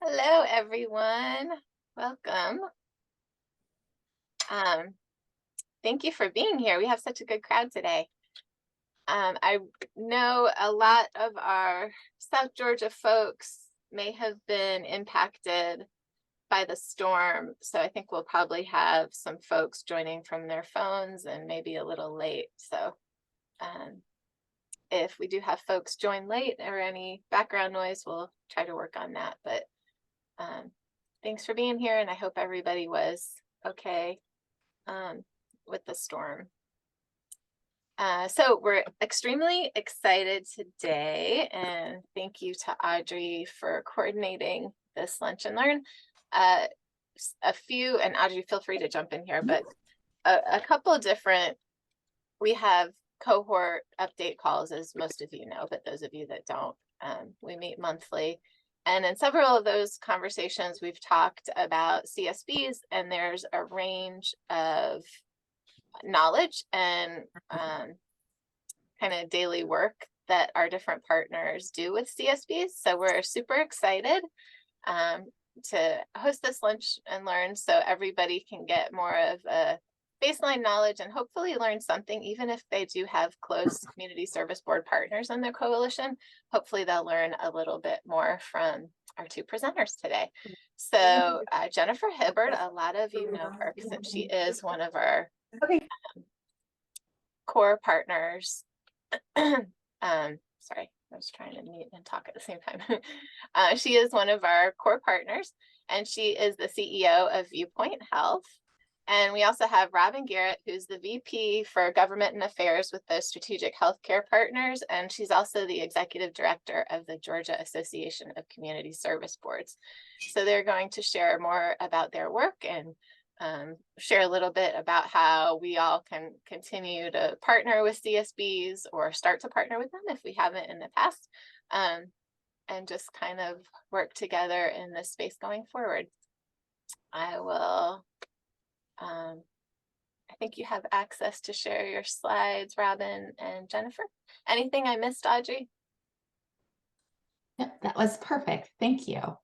Hello, everyone. Welcome. Thank you for being here. We have such a good crowd today. I know a lot of our South Georgia folks may have been impacted by the storm, so I think we'll probably have some folks joining from their phones and maybe a little late. So if we do have folks join late or any background noise, we'll try to work on that. But thanks for being here, and I hope everybody was okay with the storm. So we're extremely excited today, and thank you to Audrey for coordinating this lunch and learn. A few, and Audrey, feel free to jump in here, but a couple of different, we have cohort update calls, as most of you know, but those of you that don't, we meet monthly. And in several of those conversations, we've talked about CSBs, and there's a range of knowledge and kind of daily work that our different partners do with CSBs. So we're super excited to host this lunch and learn so everybody can get more of a baseline knowledge and hopefully learn something, even if they do have close community service board partners in their coalition. Hopefully they'll learn a little bit more from our two presenters today. So Jennifer Hibbard, a lot of you know her since she is one of our core partners. Sorry, I was trying to mute and talk at the same time. She is one of our core partners, and she is the CEO of Viewpoint Health. And we also have Robin Garrett, who's the VP for Government and Affairs with the Strategic Healthcare Partners, and she's also the Executive Director of the Georgia Association of Community Service Boards. So they're going to share more about their work and share a little bit about how we all can continue to partner with CSBs or start to partner with them if we haven't in the past, and just kind of work together in this space going forward. I will, I think you have access to share your slides, Robin and Jennifer. Anything I missed, Audrey? Yep, that was perfect. Thank you. Okay.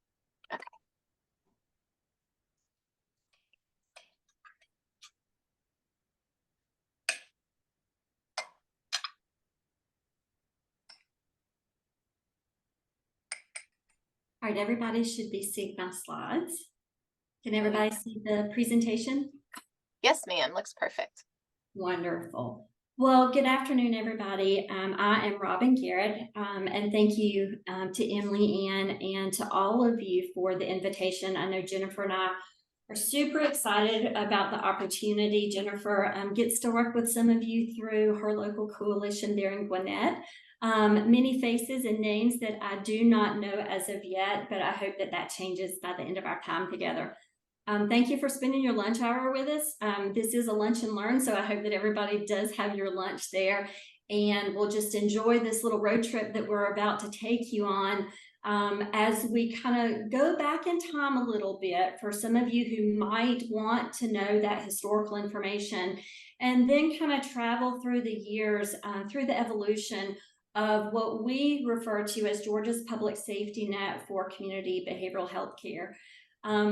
All right, everybody should be seeing my slides. Can everybody see the presentation? Yes, ma'am, looks perfect. Wonderful. Well, good afternoon, everybody. I am Robin Garrett, and thank you to Emily Ann and to all of you for the invitation. I know Jennifer and I are super excited about the opportunity. Jennifer gets to work with some of you through her local coalition there in Gwinnett. Many faces and names that I do not know as of yet, but I hope that that changes by the end of our time together. Thank you for spending your lunch hour with us. This is a lunch and learn, so I hope that everybody does have your lunch there, and we'll just enjoy this little road trip that we're about to take you on as we kind of go back in time a little bit for some of you who might want to know that historical information, and then kind of travel through the years, through the evolution of what we refer to as Georgia's public safety net for community behavioral health care.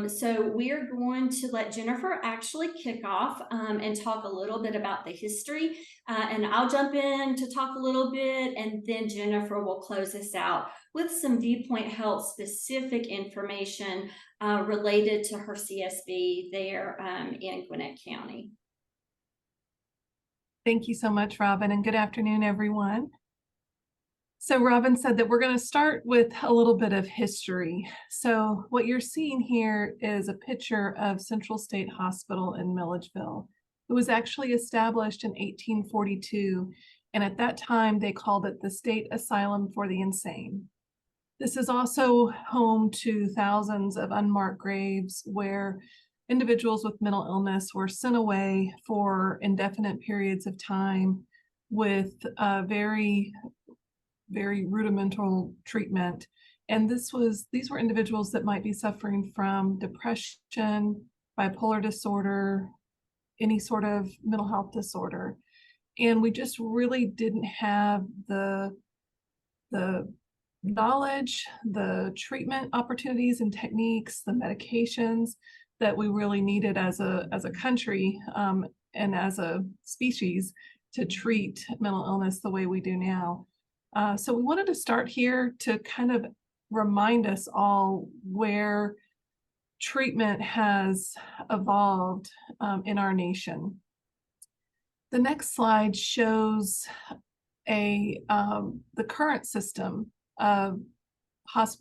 So we're going to let Jennifer actually kick off and talk a little bit about the history, and I'll jump in to talk a little bit, and then Jennifer will close us out with some Viewpoint Health specific information related to her CSB there in Gwinnett County. Thank you so much, Robin, and good afternoon, everyone. So Robin said that we're going to start with a little bit of history. So what you're seeing here is a picture of Central State Hospital in Milledgeville. It was actually established in 1842, and at that time they called it the State Asylum for the Insane. This is also home to thousands of unmarked graves where individuals with mental illness were sent away for indefinite periods of time with very rudimental treatment. And these were individuals that might be suffering from depression, bipolar disorder, any sort of mental health disorder. And we just really didn't have the knowledge, the treatment opportunities and techniques, the medications that we really needed as a country and as a species to treat mental illness the way we do now. So we wanted to start here to kind of remind us all where treatment has evolved in our nation. The next slide shows the current system of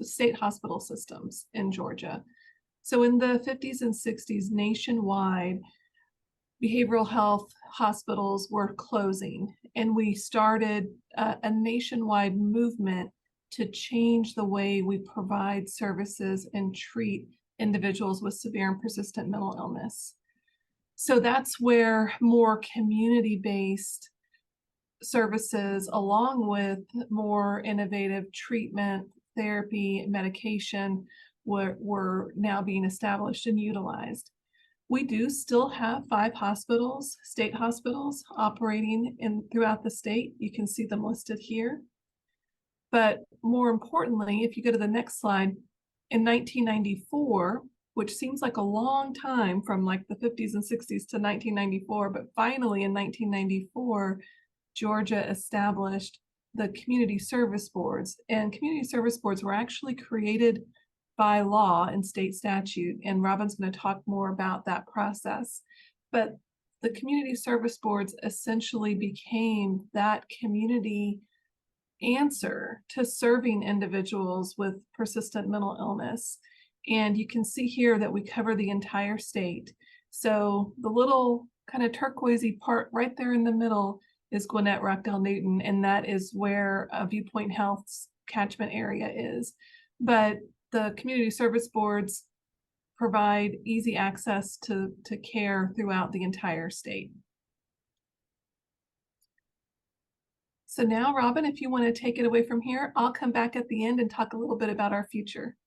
state hospital systems in Georgia. So in the 50s and 60s, nationwide, behavioral health hospitals were closing, and we started a nationwide movement to change the way we provide services and treat individuals with severe and persistent mental illness. So that's where more community-based services, along with more innovative treatment, therapy, medication, were now being established and utilized. We do still have 5 hospitals, state hospitals, operating throughout the state. You can see them listed here. But more importantly, if you go to the next slide, in 1994, which seems like a long time from like the 50s and 60s to 1994, but finally in 1994, Georgia established the community service boards, and community service boards were actually created by law and state statute, and Robin's going to talk more about that process. But the community service boards essentially became that community answer to serving individuals with persistent mental illness. And you can see here that we cover the entire state. So the little kind of turquoisey part right there in the middle is Gwinnett, Rockdale, Newton, and that is where Viewpoint Health's catchment area is. But the community service boards provide easy access to care throughout the entire state. So now, Robin, if you want to take it away from here, I'll come back at the end and talk a little bit about our future.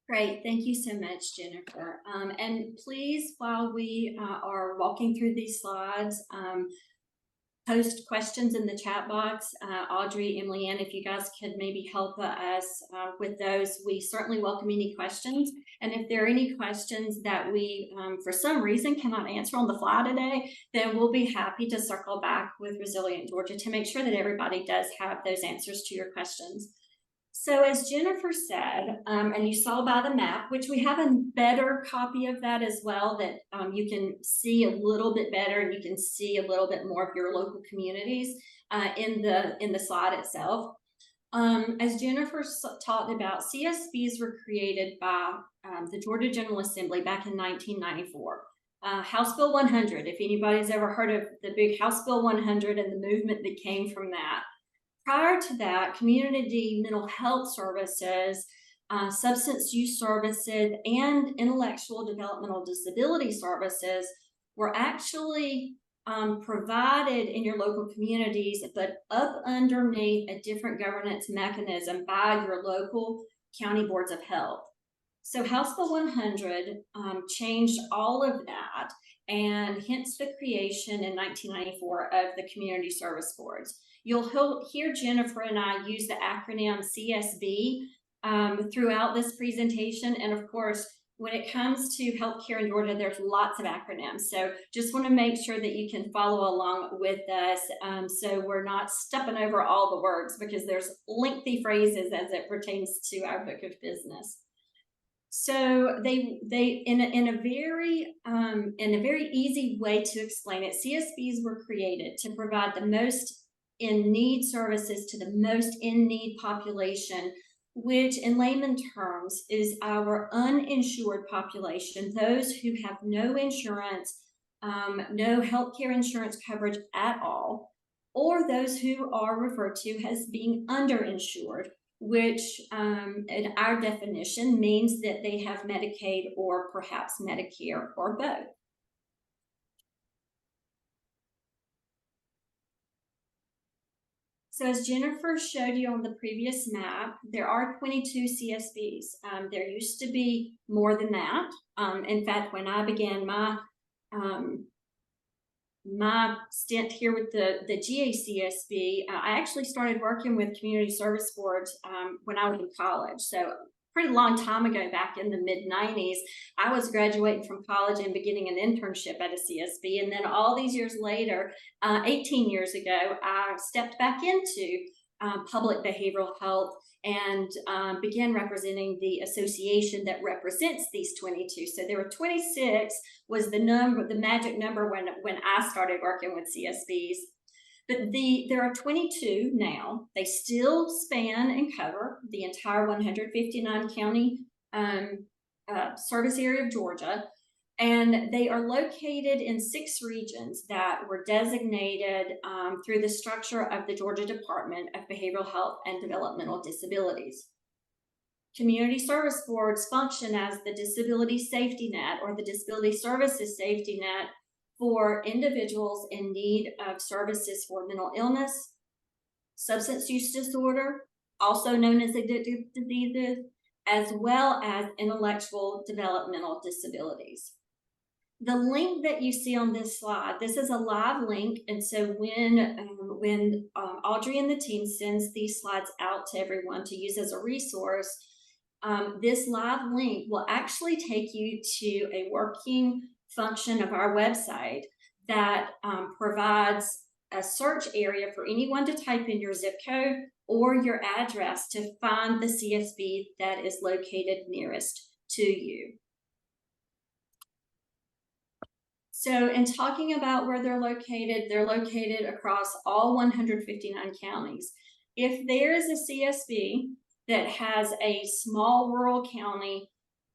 Great, thank you so much, Jennifer. And please, while we are walking through these slides, post questions in the chat box. Audrey, Emily Ann, if you guys could maybe help us with those, we certainly welcome any questions. And if there are any questions that we, for some reason, cannot answer on the fly today, then we'll be happy to circle back with Resilient Georgia to make sure that everybody does have those answers to your questions. So as Jennifer said, and you saw by the map, which we have a better copy of that as well, that you can see a little bit better and you can see a little bit more of your local communities in the slide itself. As Jennifer talked about, CSBs were created by the Georgia General Assembly back in 1994. House Bill 100, if anybody's ever heard of the big House Bill 100 and the movement that came from that. Prior to that, community mental health services, substance use services, and intellectual developmental disability services were actually provided in your local communities, but up underneath a different governance mechanism by your local county boards of health. So House Bill 100 changed all of that, and hence the creation in 1994 of the community service boards. You'll hear Jennifer and I use the acronym CSB throughout this presentation. And of course, when it comes to healthcare in Georgia, there's lots of acronyms. So just want to make sure that you can follow along with us so we're not stepping over all the words, because there's lengthy phrases as it pertains to our book of business. So they in a very easy way to explain it, CSBs were created to provide the most in-need services to the most in-need population, which in layman terms is our uninsured population, those who have no insurance, no healthcare insurance coverage at all, or those who are referred to as being underinsured, which in our definition means that they have Medicaid or perhaps Medicare or both. So as Jennifer showed you on the previous map, there are 22 CSBs. There used to be more than that. In fact, when I began my my stint here with the GACSB, I actually started working with community service boards when I was in college. So pretty long time ago, back in the mid-90s, I was graduating from college and beginning an internship at a CSB. And then all these years later, 18 years ago, I stepped back into public behavioral health and began representing the association that represents these 22. So there were 26 was the number, the magic number when I started working with CSBs. But there are 22 now. They still span and cover the entire 159 county service area of Georgia. And they are located in 6 regions that were designated through the structure of the Georgia Department of Behavioral Health and Developmental Disabilities. Community service boards function as the disability safety net or the disability services safety net for individuals in need of services for mental illness, substance use disorder, also known as addictive diseases, as well as intellectual developmental disabilities. The link that you see on this slide, this is a live link, and so when Audrey and the team sends these slides out to everyone to use as a resource, this live link will actually take you to a working function of our website that provides a search area for anyone to type in your zip code or your address to find the CSB that is located nearest to you. So in talking about where they're located across all 159 counties. If there is a CSB that has a small rural county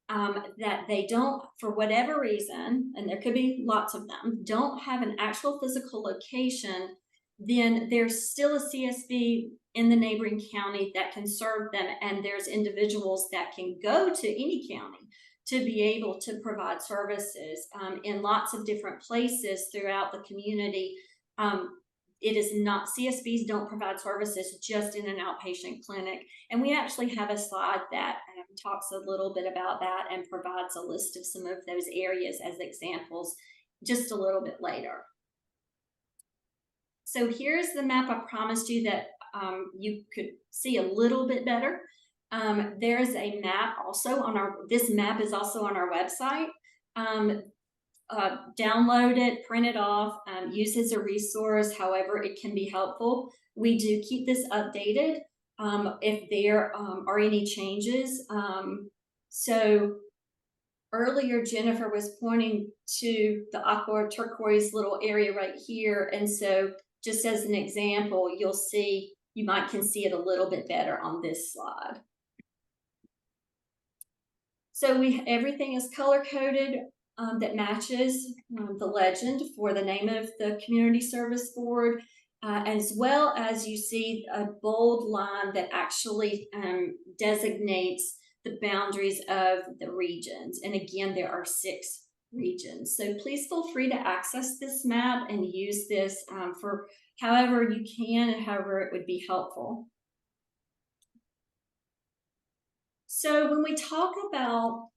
that they don't, for whatever reason, and there could be lots of them, don't have an actual physical location, then there's still a CSB in the neighboring county that can serve them, and there's individuals that can go to any county to be able to provide services in lots of different places throughout the community. It is not, CSBs don't provide services just in an outpatient clinic. And we actually have a slide that talks a little bit about that and provides a list of some of those areas as examples just a little bit later. So here's the map I promised you that you could see a little bit better. There's a map also on this map is also on our website. Download it, print it off, use it as a resource, however it can be helpful. We do keep this updated if there are any changes. So earlier, Jennifer was pointing to the aqua turquoise little area right here. And so just as an example, you'll see, you can see it a little bit better on this slide. So everything is color coded that matches the legend for the name of the community service board, as well as you see a bold line that actually designates the boundaries of the regions. And again, there are 6 regions. So please feel free to access this map and use this for however you can and however it would be helpful. So when we talk about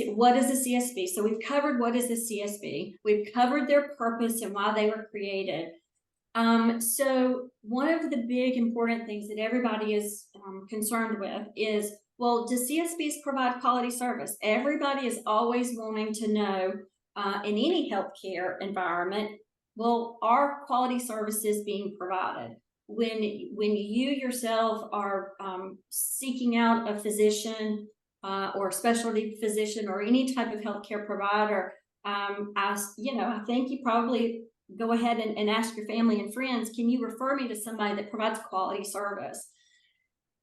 what is a CSB? So we've covered what is a CSB. We've covered their purpose and why they were created. So one of the big important things that everybody is concerned with is, well, do CSBs provide quality service? Everybody is always wanting to know in any healthcare environment, well, are quality services being provided? When you yourself are seeking out a physician or specialty physician or any type of healthcare provider, I think you probably go ahead and ask your family and friends, can you refer me to somebody that provides quality service?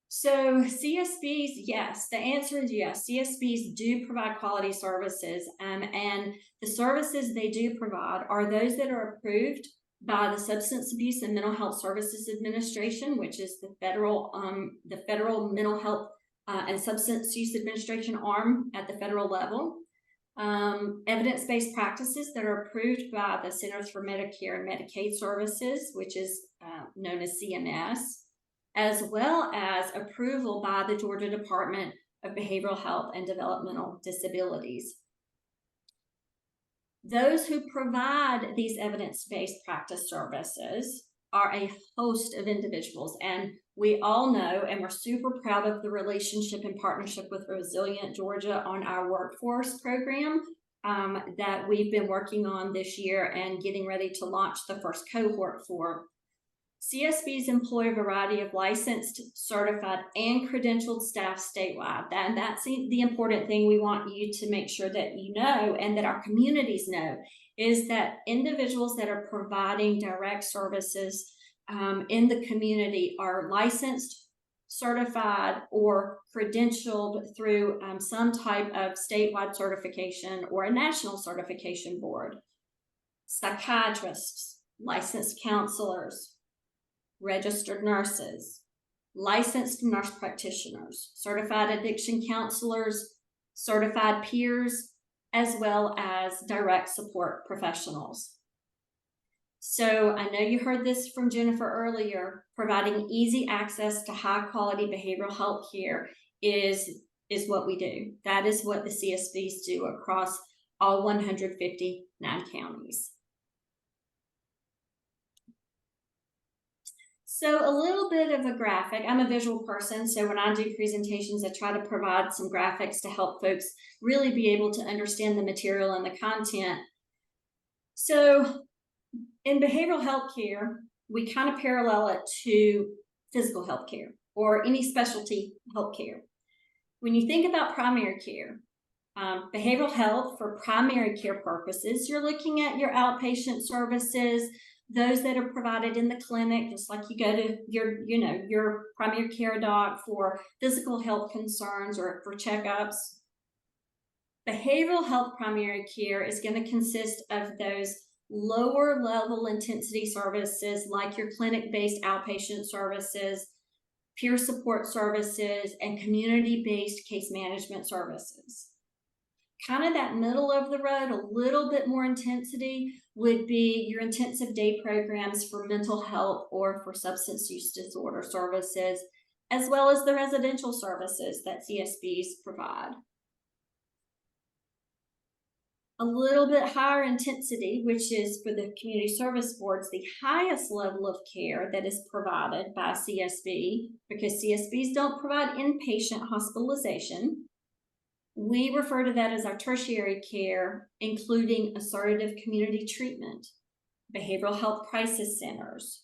So CSBs, yes, the answer is yes. CSBs do provide quality services, and the services they do provide are those that are approved by the Substance Abuse and Mental Health Services Administration, which is the federal mental health and substance use administration arm at the federal level. Evidence-based practices that are approved by the Centers for Medicare and Medicaid Services, which is known as CMS, as well as approval by the Georgia Department of Behavioral Health and Developmental Disabilities. Those who provide these evidence-based practice services are a host of individuals, and we all know, and we're super proud of the relationship and partnership with Resilient Georgia on our workforce program that we've been working on this year and getting ready to launch the first cohort for. CSBs employ a variety of licensed, certified, and credentialed staff statewide. That's the important thing we want you to make sure that you know and that our communities know, is that individuals that are providing direct services in the community are licensed, certified, or credentialed through some type of statewide certification or a national certification board. Psychiatrists, licensed counselors, registered nurses, licensed nurse practitioners, certified addiction counselors, certified peers, as well as direct support professionals. So I know you heard this from Jennifer earlier, providing easy access to high quality behavioral health care is what we do. That is what the CSBs do across all 159 counties. So a little bit of a graphic. I'm a visual person, so when I do presentations, I try to provide some graphics to help folks really be able to understand the material and the content. So in behavioral health care, we kind of parallel it to physical health care or any specialty health care. When you think about primary care, behavioral health for primary care purposes, you're looking at your outpatient services, those that are provided in the clinic, just like you go to your primary care doc for physical health concerns or for checkups. Behavioral health primary care is going to consist of those lower level intensity services like your clinic-based outpatient services, peer support services, and community-based case management services. Kind of that middle of the road, a little bit more intensity, would be your intensive day programs for mental health or for substance use disorder services, as well as the residential services that CSBs provide. A little bit higher intensity, which is for the community service boards, the highest level of care that is provided by CSB, because CSBs don't provide inpatient hospitalization. We refer to that as our tertiary care, including assertive community treatment, behavioral health crisis centers,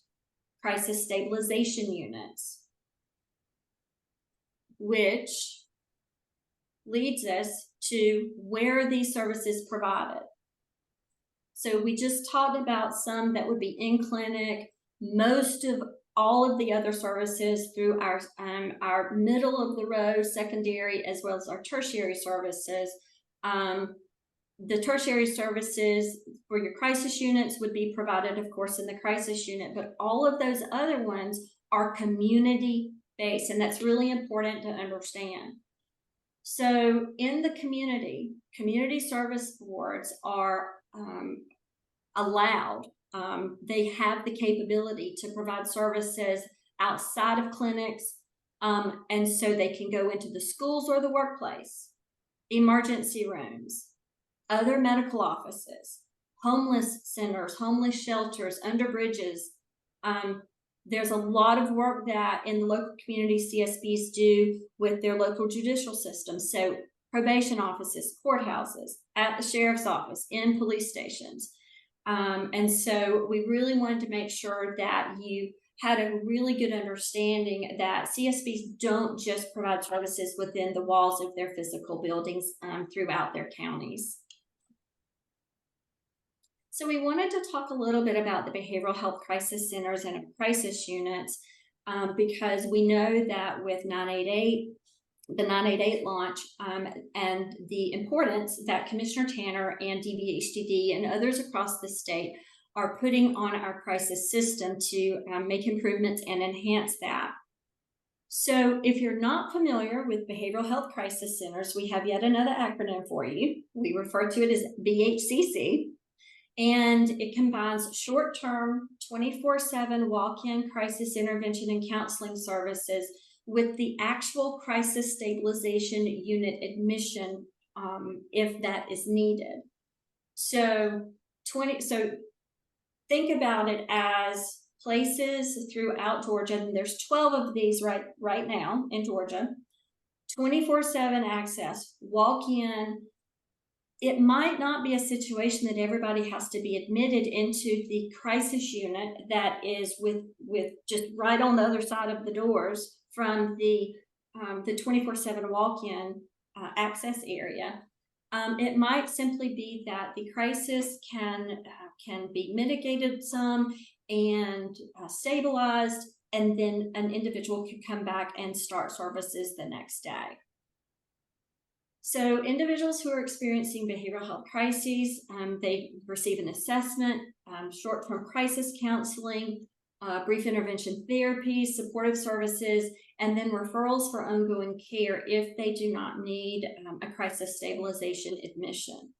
crisis stabilization units, which leads us to where are these services provided. So we just talked about some that would be in clinic. Most of all of the other services through our middle of the road secondary as well as our tertiary services. The tertiary services for your crisis units would be provided, of course, in the crisis unit, but all of those other ones are community-based, and that's really important to understand. So in the community service boards are allowed. They have the capability to provide services outside of clinics, and so they can go into the schools or the workplace, emergency rooms, other medical offices, homeless centers, homeless shelters, under bridges. There's a lot of work that in the local community CSBs do with their local judicial systems. So probation offices, courthouses, at the sheriff's office, in police stations. And so we really wanted to make sure that you had a really good understanding that CSBs don't just provide services within the walls of their physical buildings throughout their counties. So we wanted to talk a little bit about the behavioral health crisis centers and crisis units because we know that with 988, the 988 launch and the importance that Commissioner Tanner and DBHDD and others across the state are putting on our crisis system to make improvements and enhance that. So if you're not familiar with behavioral health crisis centers, we have yet another acronym for you. We refer to it as BHCC. And it combines short-term 24/7 walk-in crisis intervention and counseling services with the actual crisis stabilization unit admission if that is needed. So think about it as places throughout Georgia, and there's 12 of these right now in Georgia, 24/7 access, walk in. It might not be a situation that everybody has to be admitted into the crisis unit that is with just right on the other side of the doors from the 24/7 walk-in access area. It might simply be that the crisis can be mitigated some and stabilized, and then an individual can come back and start services the next day. So individuals who are experiencing behavioral health crises, they receive an assessment, short-term crisis counseling, brief intervention therapy, supportive services, and then referrals for ongoing care if they do not need a crisis stabilization admission.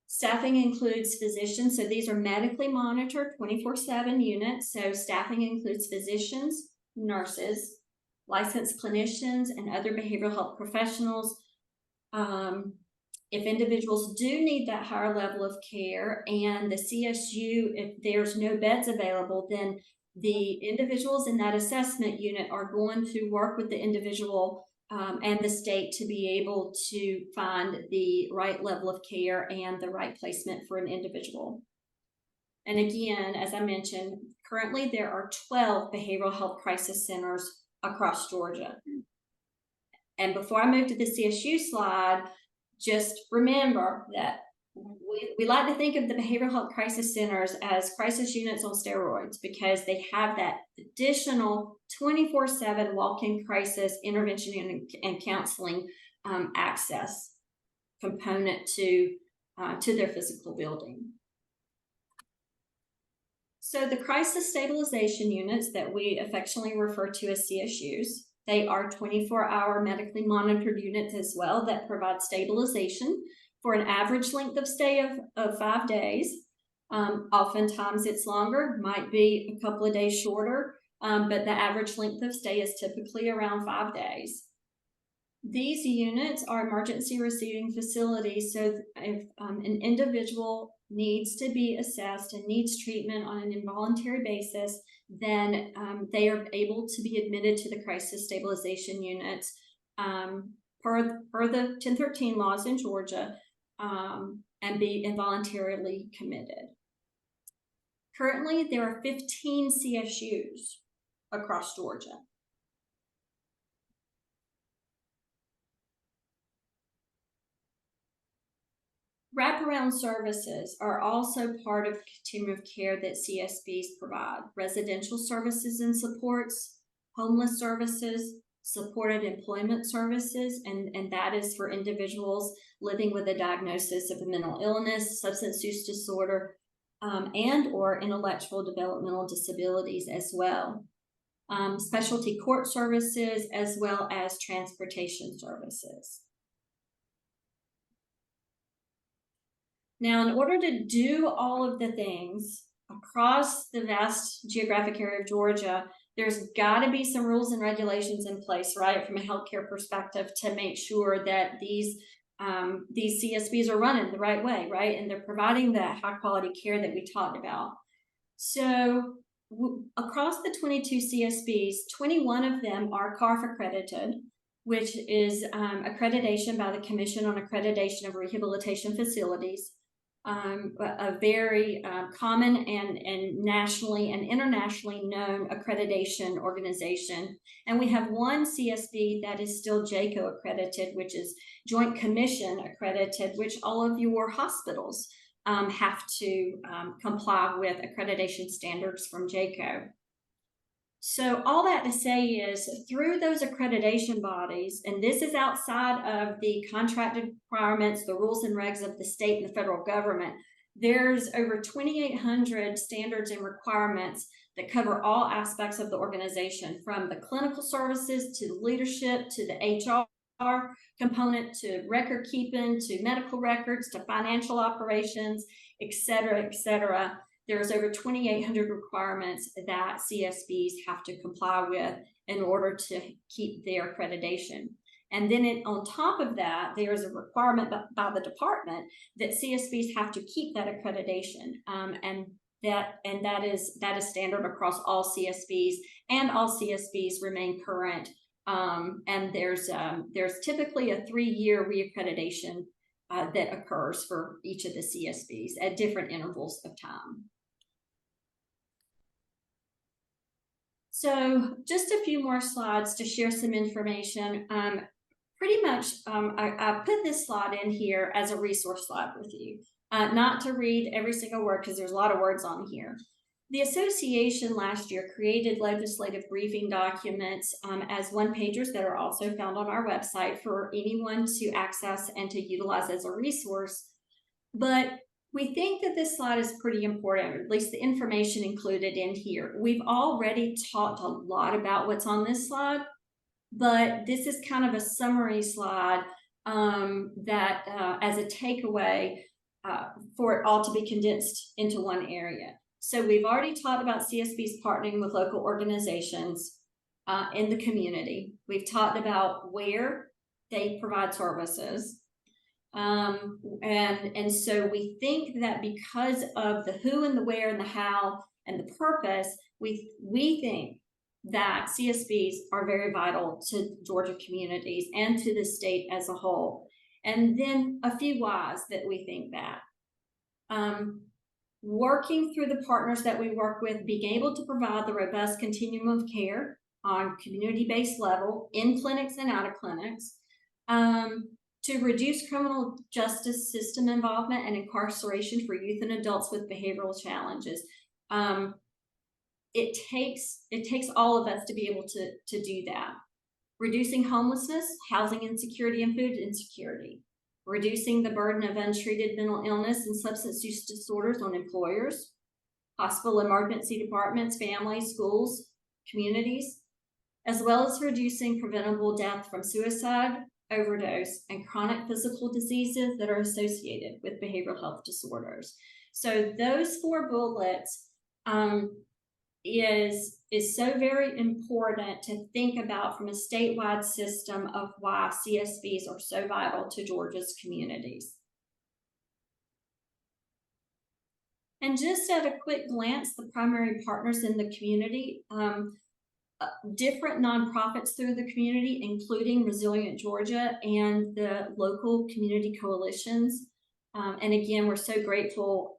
Staffing includes physicians, so these are medically monitored 24/7 units. So staffing includes physicians, nurses, licensed clinicians, and other behavioral health professionals. If individuals do need that higher level of care and the CSU, if there's no beds available, then the individuals in that assessment unit are going to work with the individual and the state to be able to find the right level of care and the right placement for an individual. And again, as I mentioned, currently there are 12 behavioral health crisis centers across Georgia. And before I move to the CSU slide, just remember that we like to think of the behavioral health crisis centers as crisis units on steroids because they have that additional 24/7 walk-in crisis intervention and counseling access component to their physical building. So the crisis stabilization units that we affectionately refer to as CSUs, they are 24-hour medically monitored units as well that provide stabilization for an average length of stay of 5 days. Oftentimes it's longer, might be a couple of days shorter, but the average length of stay is typically around 5 days. These units are emergency receiving facilities, so if an individual needs to be assessed and needs treatment on an involuntary basis, then they are able to be admitted to the crisis stabilization units per the 1013 laws in Georgia and be involuntarily committed. Currently, there are 15 CSUs across Georgia. Wraparound services are also part of the continuum of care that CSBs provide. Residential services and supports, homeless services, supported employment services, and that is for individuals living with a diagnosis of a mental illness, substance use disorder, and or intellectual developmental disabilities as well. Specialty court services, as well as transportation services. Now, in order to do all of the things across the vast geographic area of Georgia, there's got to be some rules and regulations in place, right, from a healthcare perspective to make sure that these CSBs are running the right way, right, and they're providing that high quality care that we talked about. So across the 22 CSBs, 21 of them are CARF accredited, which is accreditation by the Commission on Accreditation of Rehabilitation Facilities. A very common and nationally and internationally known accreditation organization. And we have one CSB that is still JCAHO accredited, which is Joint Commission accredited, which all of your hospitals have to comply with accreditation standards from JCAHO. So all that to say is through those accreditation bodies, and this is outside of the contracted requirements, the rules and regs of the state and the federal government, there's over 2,800 standards and requirements that cover all aspects of the organization, from the clinical services to the leadership to the HR component to record keeping to medical records to financial operations, et cetera, et cetera. There's over 2,800 requirements that CSBs have to comply with in order to keep their accreditation. And then on top of that, there is a requirement by the department that CSBs have to keep that accreditation. And that is standard across all CSBs, and all CSBs remain current. And there's typically a 3-year reaccreditation that occurs for each of the CSBs at different intervals of time. So just a few more slides to share some information. Pretty much, I put this slide in here as a resource slide with you, not to read every single word because there's a lot of words on here. The association last year created legislative briefing documents as one-pagers that are also found on our website for anyone to access and to utilize as a resource. But we think that this slide is pretty important, or at least the information included in here. We've already talked a lot about what's on this slide, but this is kind of a summary slide that as a takeaway for it all to be condensed into one area. So we've already talked about CSBs partnering with local organizations in the community. We've talked about where they provide services. And so we think that because of the who and the where and the how and the purpose, we think that CSBs are very vital to Georgia communities and to the state as a whole. And then a few whys that we think that. Working through the partners that we work with, being able to provide the robust continuum of care on community-based level in clinics and out of clinics, to reduce criminal justice system involvement and incarceration for youth and adults with behavioral challenges. It takes all of us to be able to do that. Reducing homelessness, housing insecurity, and food insecurity. Reducing the burden of untreated mental illness and substance use disorders on employers, hospital emergency departments, families, schools, communities, as well as reducing preventable death from suicide, overdose, and chronic physical diseases that are associated with behavioral health disorders. So those 4 bullets is so very important to think about from a statewide system of why CSBs are so vital to Georgia's communities. And just at a quick glance, the primary partners in the community, different nonprofits through the community, including Resilient Georgia and the local community coalitions. And again, we're so grateful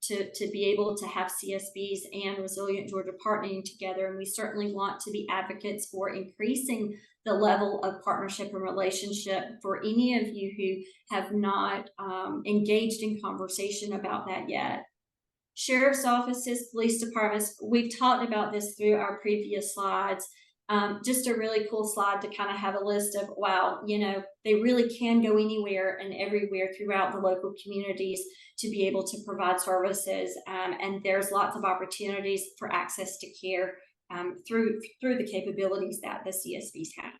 to be able to have CSBs and Resilient Georgia partnering together. And we certainly want to be advocates for increasing the level of partnership and relationship for any of you who have not engaged in conversation about that yet. Sheriff's offices, police departments, we've talked about this through our previous slides. Just a really cool slide to kind of have a list of, wow, you know, they really can go anywhere and everywhere throughout the local communities to be able to provide services. And there's lots of opportunities for access to care through the capabilities that the CSBs have.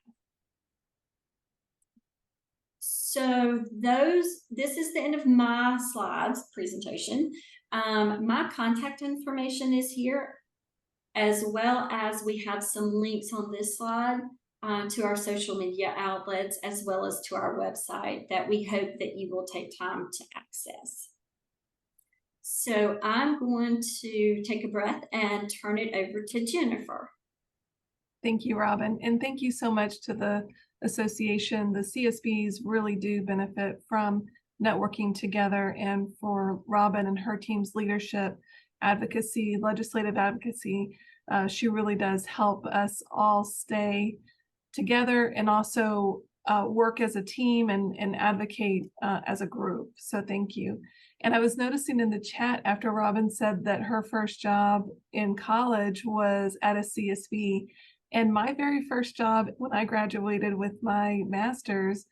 So this is the end of my slides presentation. My contact information is here, as well as we have some links on this slide to our social media outlets, as well as to our website that we hope that you will take time to access. So I'm going to take a breath and turn it over to Jennifer. Thank you, Robin. And thank you so much to the association. The CSBs really do benefit from networking together, and for Robin and her team's leadership, advocacy, legislative advocacy. She really does help us all stay together and also work as a team and advocate as a group. So thank you. And I was noticing in the chat after Robin said that her first job in college was at a CSB. And my very first job when I graduated with my master's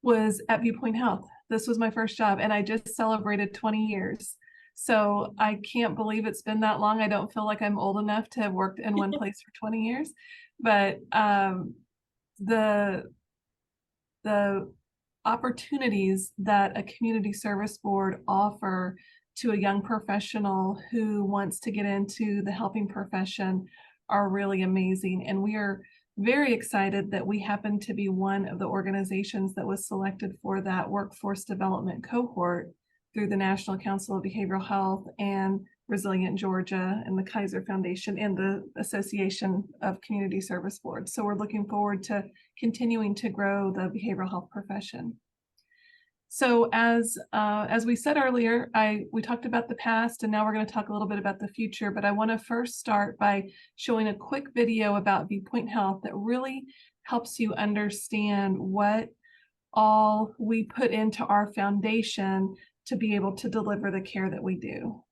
was at Viewpoint Health. This was my first job, and I just celebrated 20 years. So I can't believe it's been that long. I don't feel like I'm old enough to have worked in one place for 20 years, but the opportunities that a community service board offer to a young professional who wants to get into the helping profession are really amazing. And we are very excited that we happen to be one of the organizations that was selected for that workforce development cohort through the National Council of Behavioral Health and Resilient Georgia and the Kaiser Foundation and the Association of Community Service Boards. So we're looking forward to continuing to grow the behavioral health profession. So as we said earlier, we talked about the past, and now we're going to talk a little bit about the future, but I want to first start by showing a quick video about Viewpoint Health that really helps you understand what all we put into our foundation to be able to deliver the care that we do.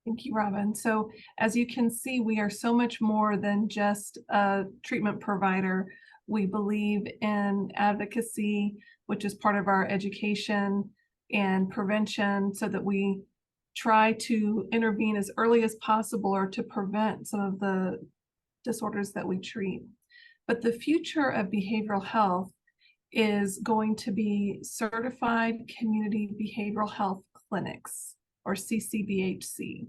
Thank you, Robin. So as you can see, we are so much more than just a treatment provider. We believe in advocacy, which is part of our education and prevention, so that we try to intervene as early as possible or to prevent some of the disorders that we treat. But the future of behavioral health is going to be certified community behavioral health clinics, or CCBHC.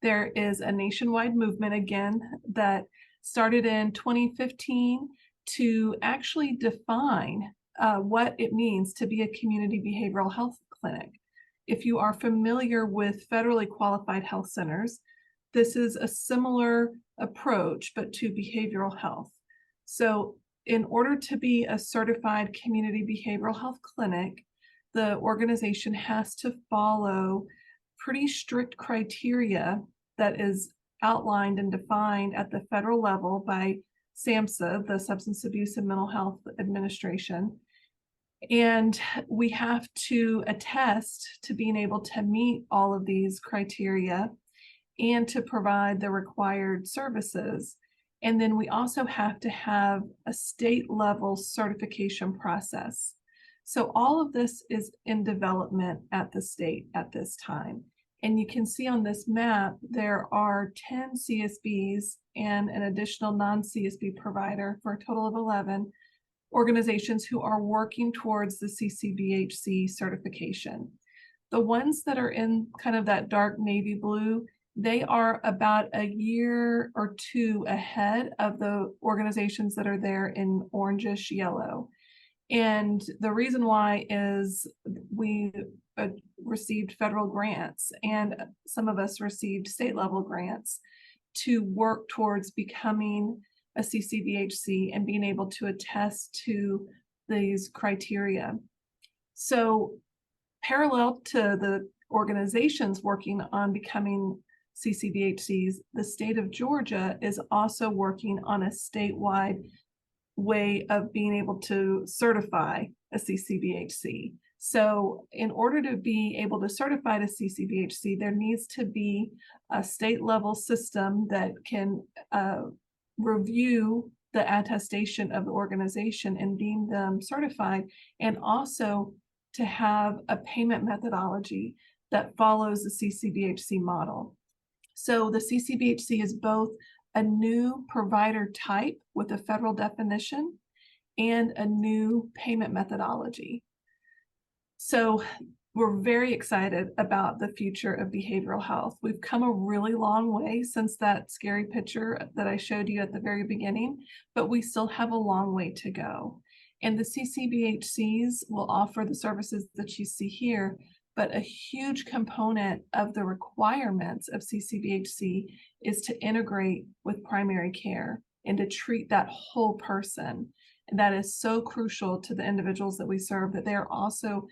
There is a nationwide movement again that started in 2015 to actually define what it means to be a community behavioral health clinic. If you are familiar with federally qualified health centers, this is a similar approach, but to behavioral health. So in order to be a certified community behavioral health clinic, the organization has to follow pretty strict criteria that is outlined and defined at the federal level by SAMHSA, the Substance Abuse and Mental Health Administration. And we have to attest to being able to meet all of these criteria and to provide the required services. And then we also have to have a state level certification process. So all of this is in development at the state at this time. And you can see on this map, there are 10 CSBs and an additional non-CSB provider for a total of 11 organizations who are working towards the CCBHC certification. The ones that are in kind of that dark navy blue, they are about a year or two ahead of the organizations that are there in orangish yellow. And the reason why is we received federal grants, and some of us received state level grants to work towards becoming a CCBHC and being able to attest to these criteria. So parallel to the organizations working on becoming CCBHCs, the state of Georgia is also working on a statewide way of being able to certify a CCBHC. So in order to be able to certify a CCBHC, there needs to be a state level system that can review the attestation of the organization and deem them certified, and also to have a payment methodology that follows the CCBHC model. So the CCBHC is both a new provider type with a federal definition and a new payment methodology. So we're very excited about the future of behavioral health. We've come a really long way since that scary picture that I showed you at the very beginning, but we still have a long way to go. And the CCBHCs will offer the services that you see here, but a huge component of the requirements of CCBHC is to integrate with primary care and to treat that whole person. That is so crucial to the individuals that we serve, that they're also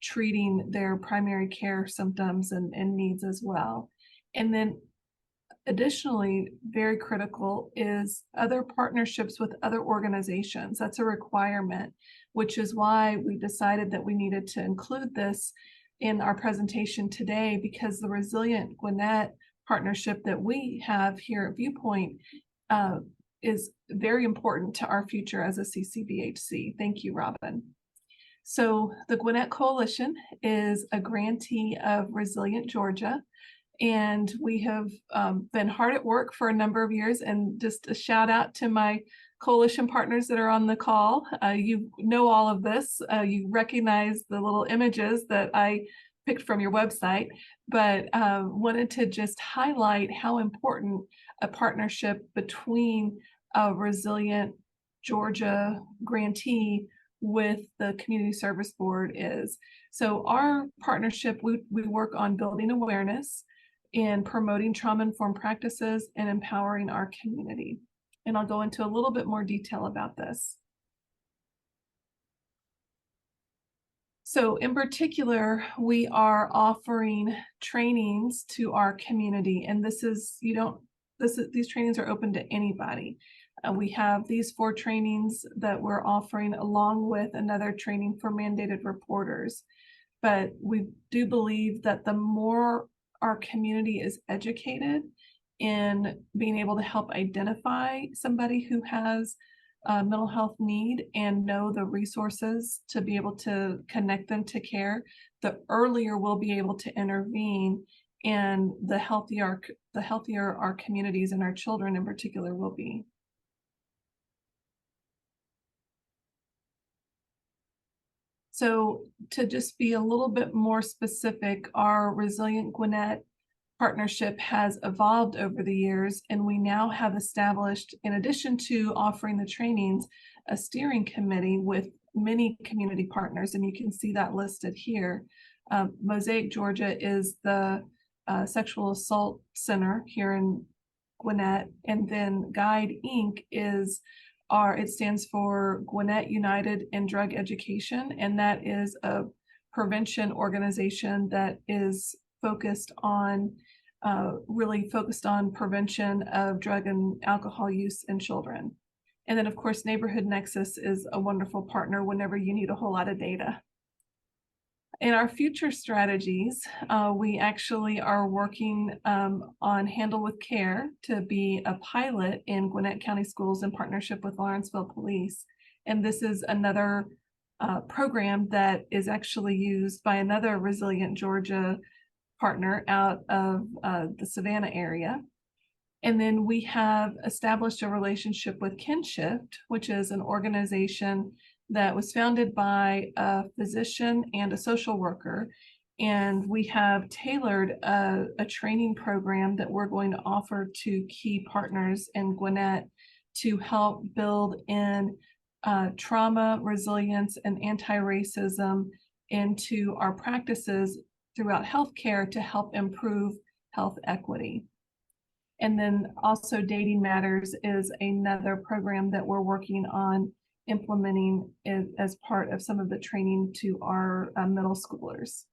treating their primary care symptoms and needs as well. And then additionally, very critical is other partnerships with other organizations. That's a requirement, which is why we decided that we needed to include this in our presentation today, because the Resilient Gwinnett partnership that we have here at Viewpoint is very important to our future as a CCBHC. Thank you, Robin. So the Gwinnett Coalition is a grantee of Resilient Georgia, and we have been hard at work for a number of years. And just a shout out to my coalition partners that are on the call. You know all of this. You recognize the little images that I picked from your website, but wanted to just highlight how important a partnership between a Resilient Georgia grantee with the Community Service Board is. So our partnership, we work on building awareness and promoting trauma-informed practices and empowering our community. And I'll go into a little bit more detail about this. So in particular, we are offering trainings to our community, and these trainings are open to anybody. We have these 4 trainings that we're offering, along with another training for mandated reporters. But we do believe that the more our community is educated in being able to help identify somebody who has a mental health need and know the resources to be able to connect them to care, the earlier we'll be able to intervene, and the healthier our communities and our children in particular will be. So to just be a little bit more specific, our Resilient Gwinnett partnership has evolved over the years, and we now have established, in addition to offering the trainings, a steering committee with many community partners, and you can see that listed here. Mosaic Georgia is the sexual assault center here in Gwinnett, and then Guide Inc. it stands for Gwinnett United in Drug Education, and that is a prevention organization that is really focused on prevention of drug and alcohol use in children. And then, of course, Neighborhood Nexus is a wonderful partner whenever you need a whole lot of data. In our future strategies, we actually are working on Handle with Care to be a pilot in Gwinnett County Schools in partnership with Lawrenceville Police. And this is another program that is actually used by another Resilient Georgia partner out of the Savannah area. And then we have established a relationship with Kinshift, which is an organization that was founded by a physician and a social worker. And we have tailored a training program that we're going to offer to key partners in Gwinnett to help build in trauma, resilience, and anti-racism into our practices throughout healthcare to help improve health equity. And then also Dating Matters is another program that we're working on implementing as part of some of the training to our middle schoolers.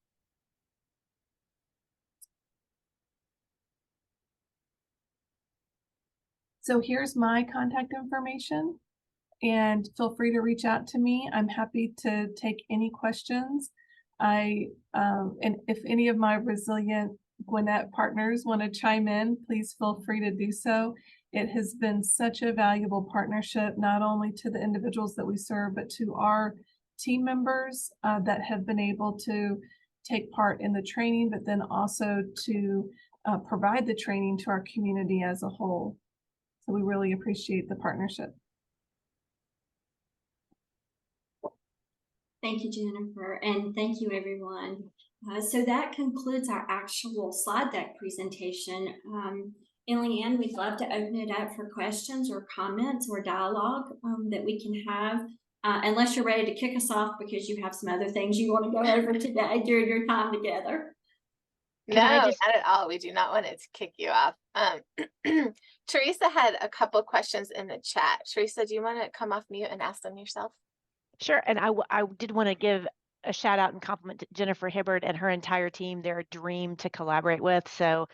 So here's my contact information, and feel free to reach out to me. I'm happy to take any questions. And if any of my Resilient Gwinnett partners want to chime in, please feel free to do so. It has been such a valuable partnership, not only to the individuals that we serve, but to our team members that have been able to take part in the training, but then also to provide the training to our community as a whole. So we really appreciate the partnership. Thank you, Jennifer, and thank you, everyone. So that concludes our actual slide deck presentation. Emily Ann, we'd love to open it up for questions or comments or dialogue that we can have, unless you're ready to kick us off because you have some other things you want to go over today during your time together. No, I just- not at all. We do not want it to kick you off. Teresa had a couple questions in the chat. Teresa, do you want to come off mute and ask them yourself? Sure. And I did want to give a shout out and compliment to Jennifer Hibbard and her entire team. They're a dream to collaborate with. So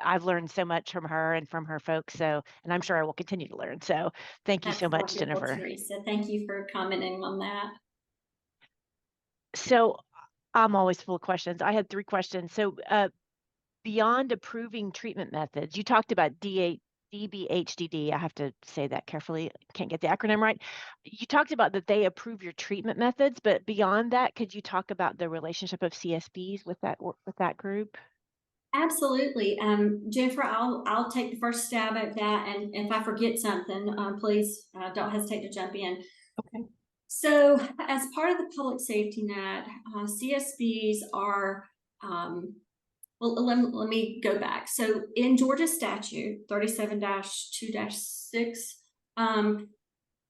I've learned so much from her and from her folks. So, and I'm sure I will continue to learn. So thank you That's so much, wonderful, Jennifer. Teresa. Thank you for commenting on that. So I'm always full of questions. I had 3 questions. So beyond approving treatment methods, you talked about DBHDD. I have to say that carefully. Can't get the acronym right. You talked about that they approve your treatment methods, but beyond that, could you talk about the relationship of CSBs with that group? Absolutely. Jennifer, I'll take the first stab at that. And if I forget something, please don't hesitate to jump in. Okay. So as part of the public safety net, CSBs are, well, let me go back. So in Georgia statute 37-2-6,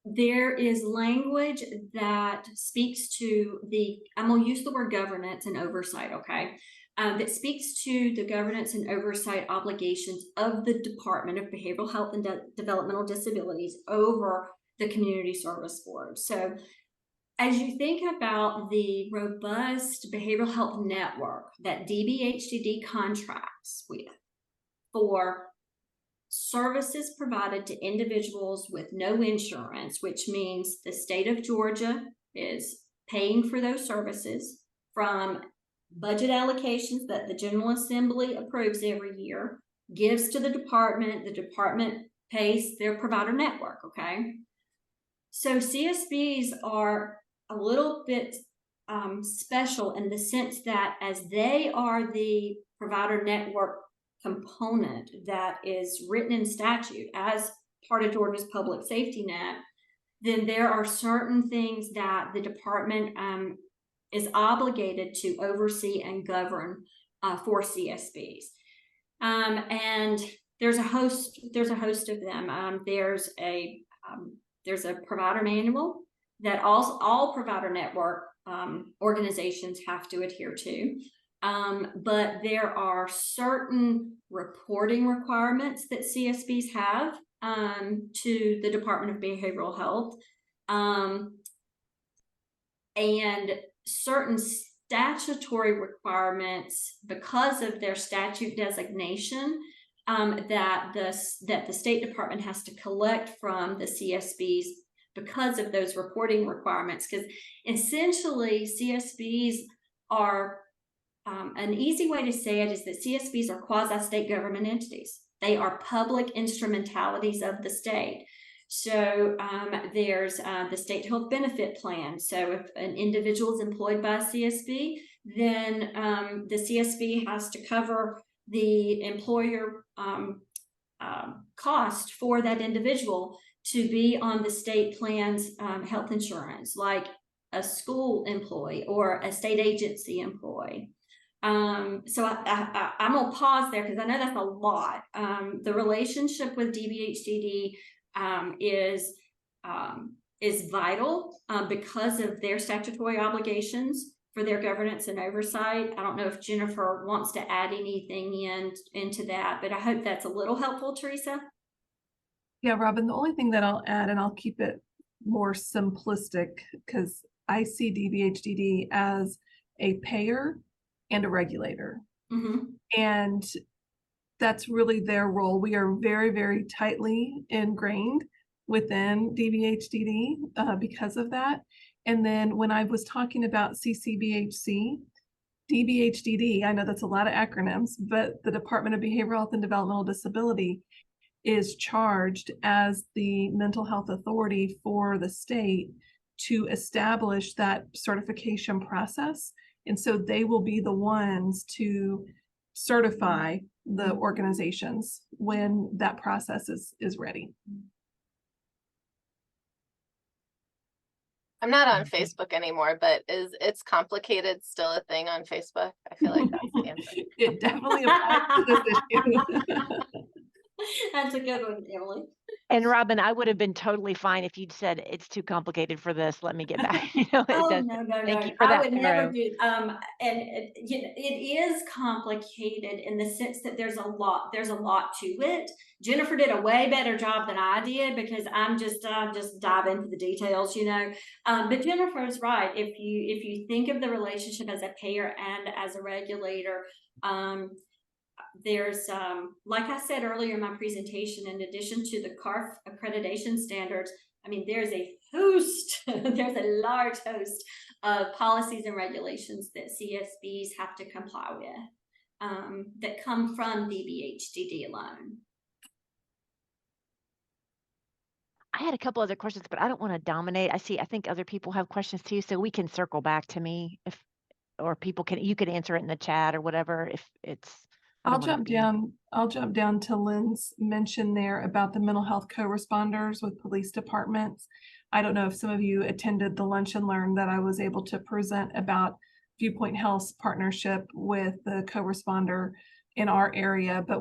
there is language that speaks to I'm gonna use the word governance and oversight, okay? That speaks to the governance and oversight obligations of the Department of Behavioral Health and Developmental Disabilities over the Community Service Board. So as you think about the robust behavioral health network that DBHDD contracts with for services provided to individuals with no insurance, which means the state of Georgia is paying for those services from budget allocations that the General Assembly approves every year, gives to the department pays their provider network, okay? So CSBs are a little bit special in the sense that as they are the provider network component that is written in statute as part of Georgia's public safety net, then there are certain things that the department is obligated to oversee and govern for CSBs. And there's a host of them. There's a provider manual that all provider network organizations have to adhere to. But there are certain reporting requirements that CSBs have to the Department of Behavioral Health, and certain statutory requirements because of their statute designation that the State Department has to collect from the CSBs because of those reporting requirements. Because essentially CSBs are an easy way to say it is that CSBs are quasi-state government entities. They are public instrumentalities of the state. So there's the state health benefit plan. So if an individual is employed by a CSB, then the CSB has to cover the employer cost for that individual to be on the state plan's health insurance, like a school employee or a state agency employee. So I'm gonna pause there because I know that's a lot. The relationship with DBHDD is vital because of their statutory obligations for their governance and oversight. I don't know if Jennifer wants to add anything into that, but I hope that's a little helpful, Teresa. Yeah, Robin, the only thing that I'll add, and I'll keep it more simplistic because I see DBHDD as a payer and a regulator. Mm-hmm. And that's really their role. We are very, very tightly ingrained within DBHDD because of that. And then when I was talking about CCBHC, DBHDD, I know that's a lot of acronyms, but the Department of Behavioral Health and Developmental Disability is charged as the mental health authority for the state to establish that certification process. And so they will be the ones to certify the organizations when that process is ready. I'm not on Facebook anymore, but it's complicated still a thing on Facebook? I feel like that's the answer. It definitely applies to this issue. That's a good one, Emily. And Robin, I would have been totally fine if you'd said it's too complicated for this. Let me get back. You know, it Oh, does. no, no, Thank no. you for I that would never throw. do, and you know, it is complicated in the sense that there's a lot to it. Jennifer did a way better job than I did because I'm just dive into the details, you know. But Jennifer's right. If you think of the relationship as a payer and as a regulator, there's like I said earlier in my presentation, in addition to the CARF accreditation standards, I mean, there's a host, there's a large host of policies and regulations that CSBs have to comply with that come from DBHDD alone. I had a couple other questions, but I don't want to dominate. I think other people have questions too, so we can circle back to me or you could answer it in the chat or whatever if it's. I'll jump down to Lynn's mention there about the mental health co-responders with police departments. I don't know if some of you attended the lunch and learn that I was able to present about Viewpoint Health's partnership with the co-responder in our area, but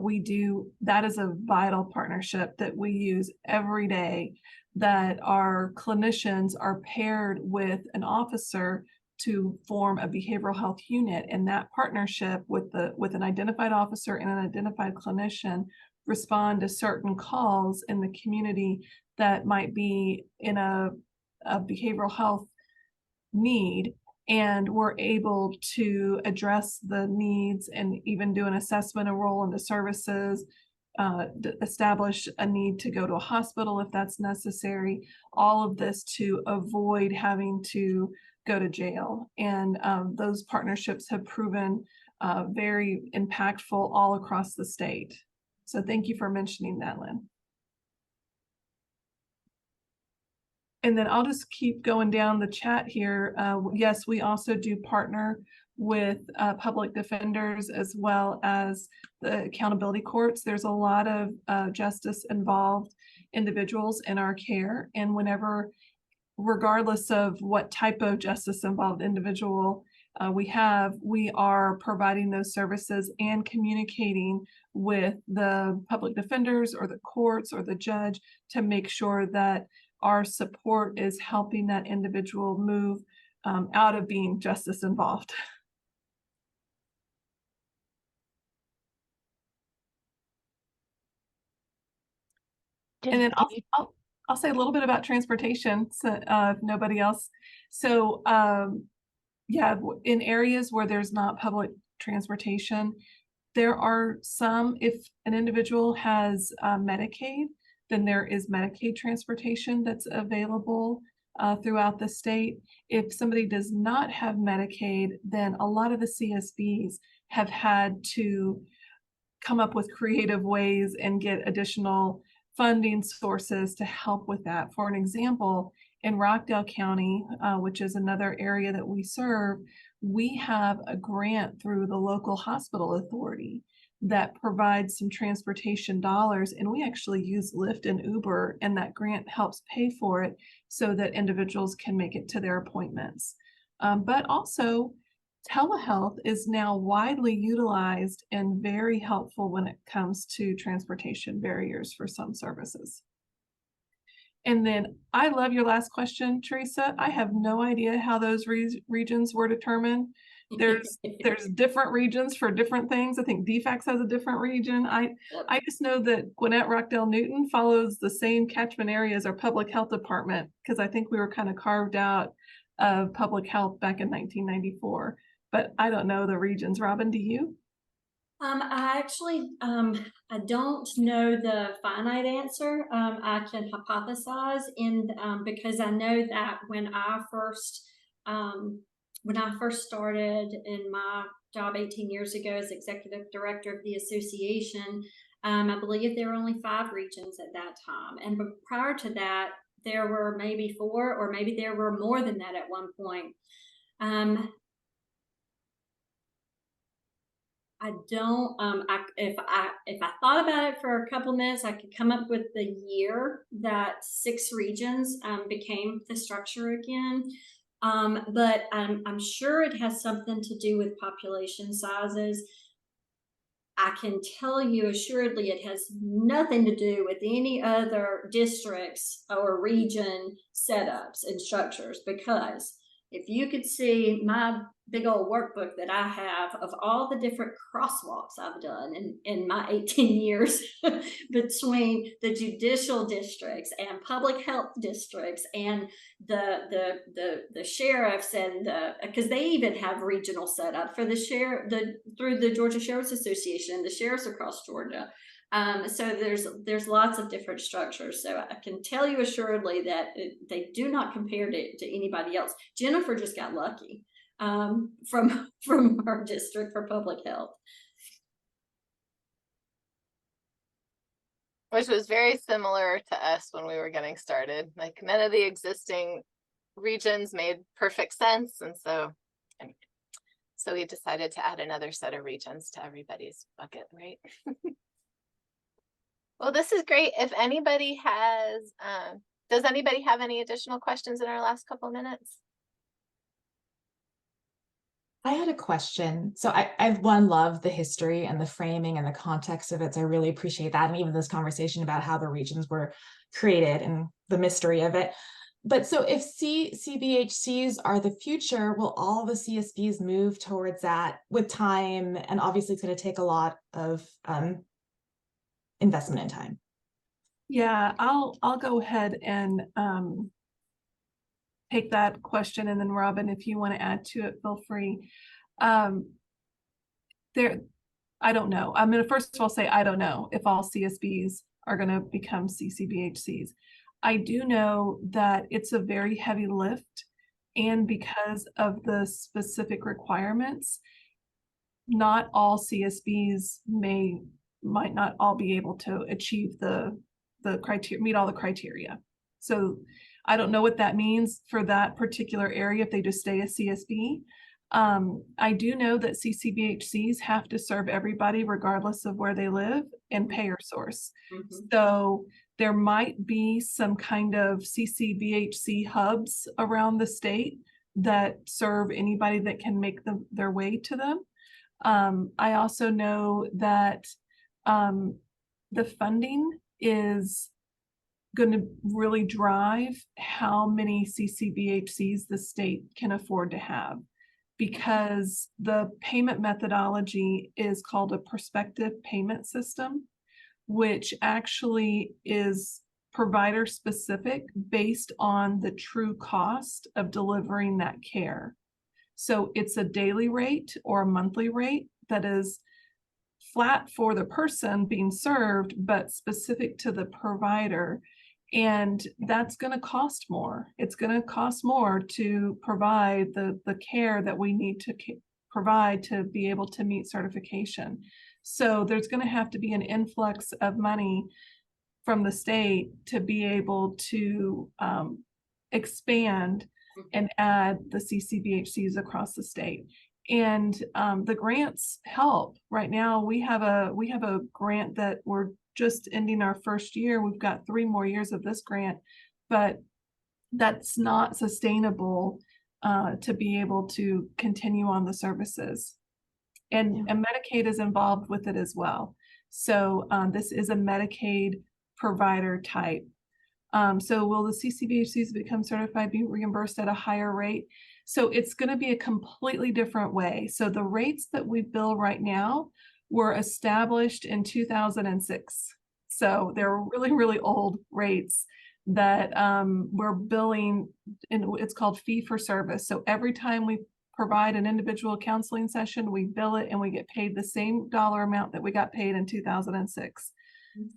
that is a vital partnership that we use every day, that our clinicians are paired with an officer to form a behavioral health unit, and that partnership with an identified officer and an identified clinician respond to certain calls in the community that might be in a behavioral health need, and we're able to address the needs and even do an assessment of role in the services, establish a need to go to a hospital if that's necessary, all of this to avoid having to go to jail. And those partnerships have proven very impactful all across the state. So thank you for mentioning that, Lynn. And then I'll just keep going down the chat here. Yes, we also do partner with public defenders as well as the accountability courts. There's a lot of justice involved individuals in our care, and regardless of what type of justice involved individual we are providing those services and communicating with the public defenders or the courts or the judge to make sure that our support is helping that individual move out of being justice involved. And then I'll say a little bit about transportation, so if nobody else. So yeah, in areas where there's not public transportation, there are some, if an individual has Medicaid, then there is Medicaid transportation that's available throughout the state. If somebody does not have Medicaid, then a lot of the CSBs have had to come up with creative ways and get additional funding sources to help with that. For an example, in Rockdale County, which is another area that we serve, we have a grant through the local hospital authority that provides some transportation dollars, and we actually use Lyft and Uber, and that grant helps pay for it so that individuals can make it to their appointments. But also, telehealth is now widely utilized and very helpful when it comes to transportation barriers for some services. And then I love your last question, Teresa. I have no idea how those regions were determined. There's different regions for different things. I think DFACS has a different region. I just know that Gwinnett Rockdale Newton follows the same catchment area as our public health department, because I think we were kind of carved out of public health back in 1994. But I don't know the regions. Robin, do you? I actually, I don't know the finite answer. I can hypothesize because I know that when I first started in my job 18 years ago as executive director of the association, I believe there were only 5 regions at that time. And prior to that, there were maybe 4, or maybe there were more than that at one point. I don't, if I thought about it for a couple of minutes, I could come up with the year that 6 regions became the structure again. But I'm sure it has something to do with population sizes. I can tell you assuredly it has nothing to do with any other districts or region setups and structures, because if you could see my big old workbook that I have of all the different crosswalks I've done in my 18 years between the judicial districts and public health districts and the sheriffs and because they even have regional setup for the through the Georgia Sheriff's Association, the sheriffs across Georgia. So there's lots of different structures. So I can tell you assuredly that they do not compare to anybody else. Jennifer just got lucky from our district for public health. Which was very similar to us when we were getting started. Like none of the existing regions made perfect sense. And so we decided to add another set of regions to everybody's bucket, right? Well, this is great. If anybody has, does anybody have any additional questions in our last couple of minutes? I had a question. So I love the history and the framing and the context of it. So I really appreciate that. And even this conversation about how the regions were created and the mystery of it. But so if CBHCs are the future, will all the CSBs move towards that with time? And obviously it's going to take a lot of investment in time. Yeah, I'll go ahead and take that question, and then Robin, if you want to add to it, feel free. I don't know. I'm going to first of all say I don't know if all CSBs are going to become CCBHCs. I do know that it's a very heavy lift, and because of the specific requirements, not all CSBs might not all be able to achieve the criteria, meet all the criteria. So I don't know what that means for that particular area if they just stay a CSB. I do know that CCBHCs have to serve everybody regardless of where they live and payer source. Mm-hmm. So there might be some kind of CCBHC hubs around the state that serve anybody that can make their way to them. I also know that the funding is going to really drive how many CCBHCs the state can afford to have, because the payment methodology is called a prospective payment system, which actually is provider specific based on the true cost of delivering that care. So it's a daily rate or a monthly rate that is flat for the person being served, but specific to the provider. And that's going to cost more. It's going to cost more to provide the care that we need to provide to be able to meet certification. So there's going to have to be an influx of money from the state to be able to expand and add the CCBHCs across the state. And the grants help. Right now we have a grant that we're just ending our first year. We've got 3 more years of this grant, but that's not sustainable to be able to continue on the services. And Medicaid is involved with it as well. So this is a Medicaid provider type. So will the CCBHCs become certified, be reimbursed at a higher rate? So it's going to be a completely different way. So the rates that we bill right now were established in 2006. So they're really, really old rates that we're billing, and it's called fee for service. So every time we provide an individual counseling session, we bill it and we get paid the same dollar amount that we got paid in 2006.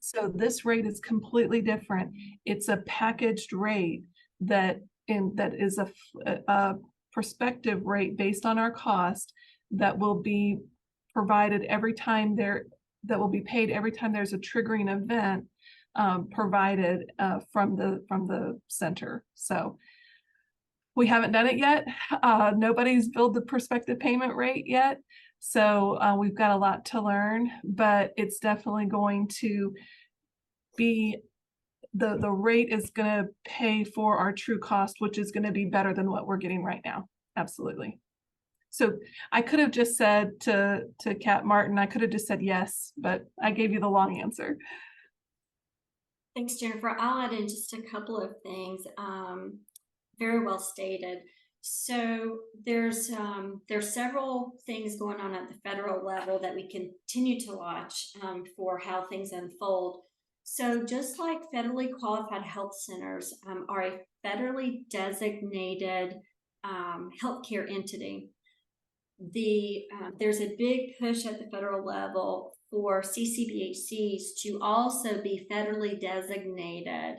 So this rate is completely different. It's a packaged rate that is a prospective rate based on our cost that will be provided every time that will be paid every time there's a triggering event provided from the center. So we haven't done it yet. Nobody's billed the prospective payment rate yet. So we've got a lot to learn, but it's definitely going to be, the rate is going to pay for our true cost, which is going to be better than what we're getting right now. Absolutely. So I could have just said to Kat Martin, I could have just said yes, but I gave you the long answer. Thanks, Jennifer. I'll add in just a couple of things. Very well stated. So there's several things going on at the federal level that we continue to watch for how things unfold. So just like federally qualified health centers are a federally designated healthcare entity, there's a big push at the federal level for CCBHCs to also be federally designated.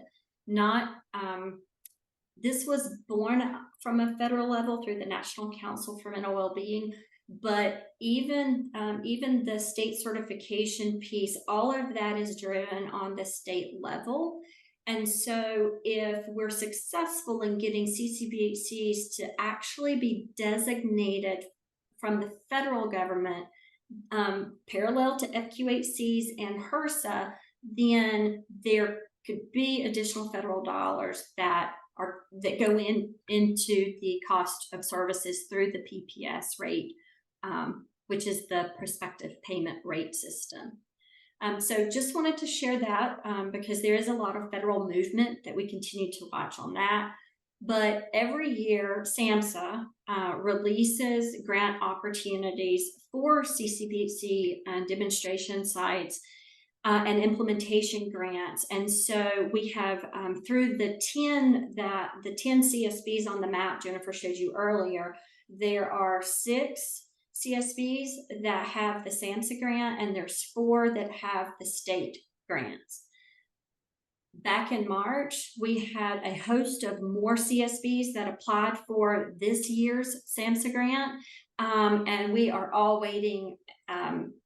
This was born from a federal level through the National Council for Mental Wellbeing, but even the state certification piece, all of that is driven on the state level. And so if we're successful in getting CCBHCs to actually be designated from the federal government, parallel to FQHCs and HRSA, then there could be additional federal dollars that go into the cost of services through the PPS rate, which is the prospective payment rate system. So just wanted to share that because there is a lot of federal movement that we continue to watch on that. But every year, SAMHSA releases grant opportunities for CCBHC demonstration sites and implementation grants. And so we have through the 10 CSBs on the map Jennifer showed you earlier, there are 6 CSBs that have the SAMHSA grant, and there's 4 that have the state grants. Back in March, we had a host of more CSBs that applied for this year's SAMHSA grant, and we are all waiting.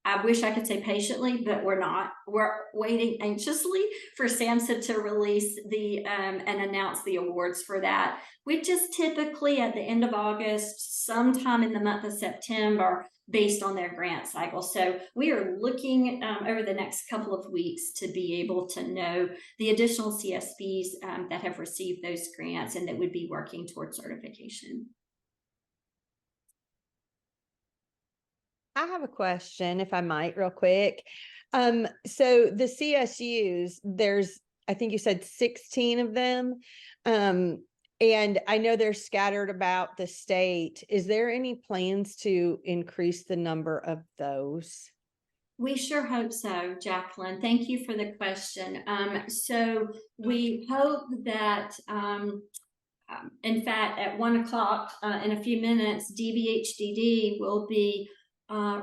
I wish I could say patiently, but we're not. We're waiting anxiously for SAMHSA to release and announce the awards for that, which is typically at the end of August, sometime in the month of September, based on their grant cycle. So we are looking over the next couple of weeks to be able to know the additional CSBs that have received those grants and that would be working towards certification. I have a question, if I might, real quick. So the CSUs, I think you said 16 of them. And I know they're scattered about the state. Is there any plans to increase the number of those? We sure hope so, Jacqueline. Thank you for the question. So we hope that, in fact, at 1 o'clock in a few minutes, DBHDD will be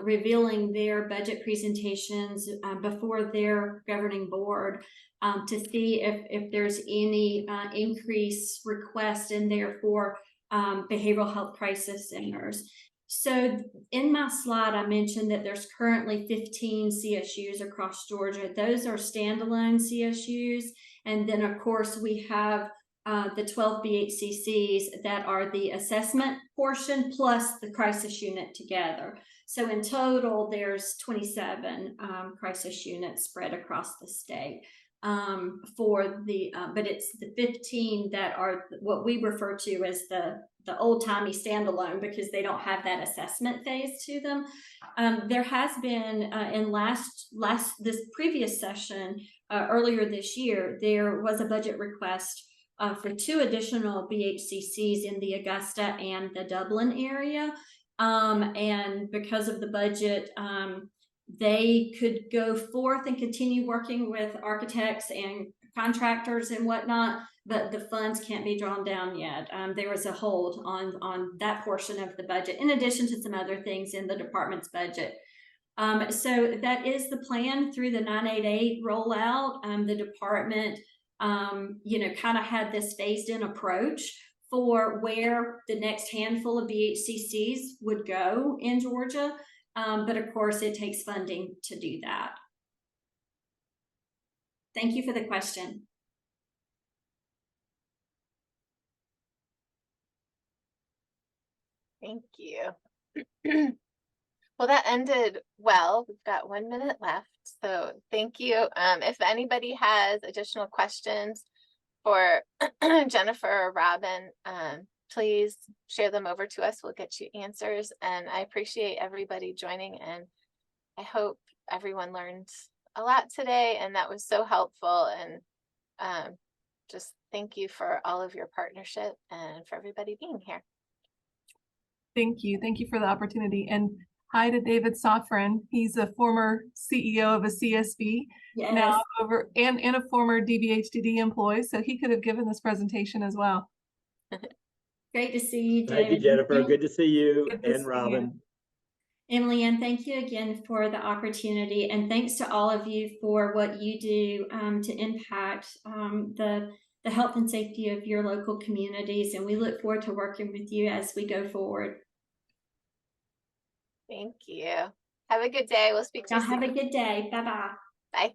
revealing their budget presentations before their governing board to see if there's any increase request in there for behavioral health crisis centers. So in my slide, I mentioned that there's currently 15 CSUs across Georgia. Those are standalone CSUs. And then, of course, we have the 12 BHCCs that are the assessment portion plus the crisis unit together. So in total, there's 27 crisis units spread across the state but it's the 15 that are what we refer to as the old-timey standalone, because they don't have that assessment phase to them. There has been in this previous session earlier this year, there was a budget request for 2 additional BHCCs in the Augusta and the Dublin area. And because of the budget, they could go forth and continue working with architects and contractors and whatnot, but the funds can't be drawn down yet. There was a hold on that portion of the budget, in addition to some other things in the department's budget. So that is the plan through the 988 rollout. The department, kind of had this phased-in approach for where the next handful of BHCCs would go in Georgia. But of course, it takes funding to do that. Thank you for the question. Thank you. Well, that ended well. We've got 1 minute left. So thank you. If anybody has additional questions for Jennifer or Robin, please share them over to us. We'll get you answers. And I appreciate everybody joining, and I hope everyone learned a lot today, and that was so helpful. And just thank you for all of your partnership and for everybody being here. Thank you. Thank you for the opportunity. And hi to David Sofrin. He's a former CEO of a CSB, Yes. now over and a former DBHDD employee. So he could have given this presentation as well. Great to see you, Thank you, David. Jennifer. Good to see you Good to and see Robin. Emily Ann, thank you again for the opportunity, and thanks to all of you for what you do to impact the health and safety of your local communities. And we look forward to working with you as we go forward. Thank you. Have a good day. We'll speak to Y'all you have soon. a good day. Bye-bye. Bye.